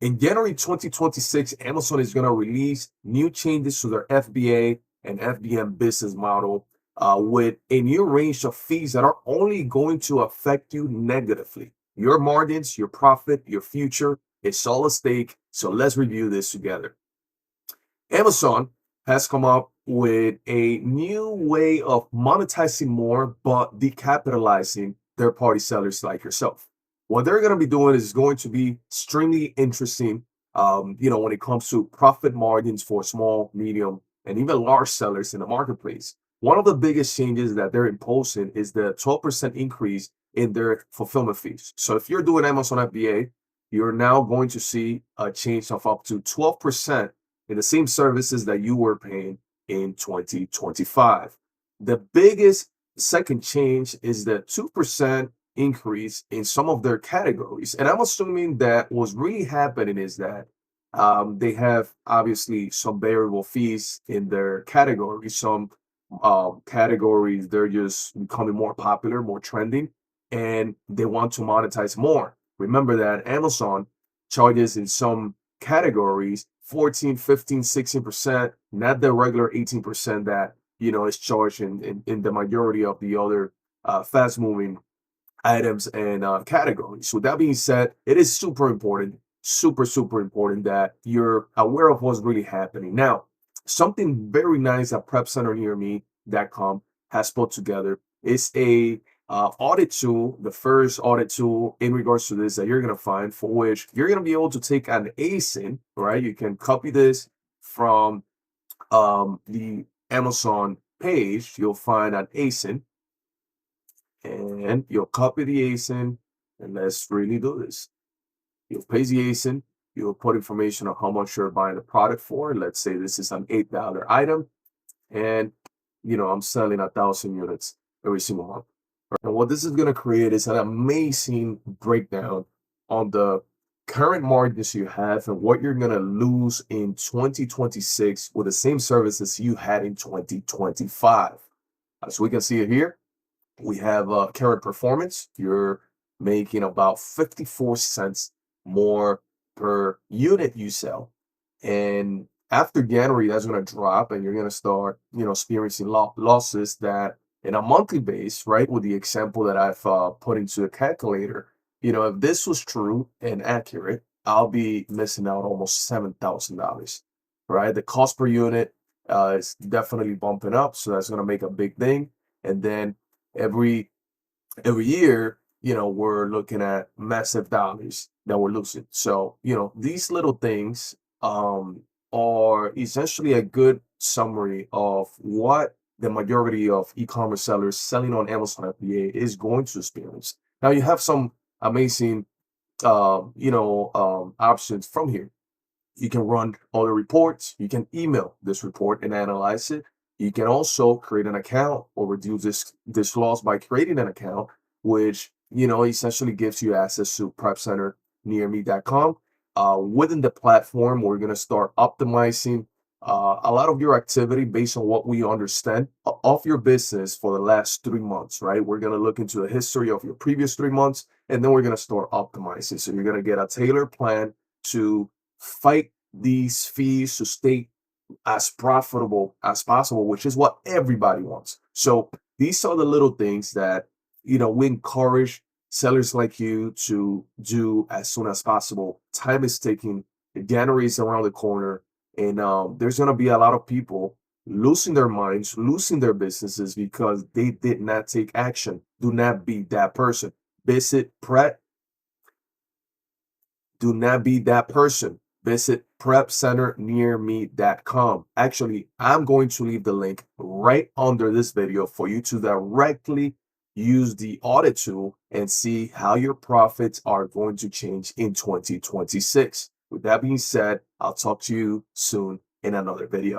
In January 2026, Amazon is going to release new changes to their FBA and FBM business model with a new range of fees that are only going to affect you negatively. Your margins, your profit, your future, it's all at stake. So let's review this together. Amazon has come up with a new way of monetizing more, but decapitalizing third-party sellers like yourself. What they're going to be doing is going to be extremely interesting. When it comes to profit margins for small, medium, and even large sellers in the marketplace. One of the biggest changes that they're imposing is the 12% increase in their fulfillment fees. So if you're doing Amazon FBA, you're now going to see a change of up to 12% in the same services that you were paying in 2025. The biggest second change is the 2% increase in some of their categories. And I'm assuming that what's really happening is that they have obviously some variable fees in their categories. Some categories, they're just becoming more popular, more trending, and they want to monetize more. Remember that Amazon charges in some categories 14, 15, 16%, not the regular 18% that is charged in the majority of the other fast moving items and categories. So with that being said, it is super important, super important that you're aware of what's really happening. Now, something very nice that prepcenternearme.com has put together is a audit tool, the first audit tool in regards to this that you're going to find, for which you're going to be able to take an ASIN, right? You can copy this from the Amazon page. You'll find an ASIN and you'll copy the ASIN, and let's really do this. You'll paste the ASIN, you'll put information on how much you're buying the product for. Let's say this is an $8 item, and I'm selling 1,000 units every single month. And what this is going to create is an amazing breakdown on the current margins you have and what you're going to lose in 2026 with the same services you had in 2025. As we can see it here, we have current performance. You're making about 54 cents more per unit you sell. And after January, that's going to drop and you're going to start, experiencing losses that in a monthly base, right? With the example that I've put into the calculator, if this was true and accurate, I'll be missing out almost $7,000, right? The cost per unit is definitely bumping up. So that's going to make a big thing. And then every year, we're looking at massive dollars that we're losing. So, these little things are essentially a good summary of what the majority of e-commerce sellers selling on Amazon FBA is going to experience. Now, you have some amazing, options from here. You can run all the reports. You can email this report and analyze it. You can also create an account or reduce this loss by creating an account, which essentially gives you access to prepcenternearme.com. Within the platform, we're going to start optimizing a lot of your activity based on what we understand of your business for the last 3 months, right? We're going to look into the history of your previous 3 months, and then we're going to start optimizing. So you're going to get a tailored plan to fight these fees to stay as profitable as possible, which is what everybody wants. So these are the little things that we encourage sellers like you to do as soon as possible. Time is ticking. January is around the corner, and there's going to be a lot of people losing their minds, losing their businesses because they did not take action. Do not be that person. Visit Prep. Do not be that person. Visit prepcenternearme.com. Actually, I'm going to leave the link right under this video for you to directly use the audit tool and see how your profits are going to change in 2026. With that being said, I'll talk to you soon in another video.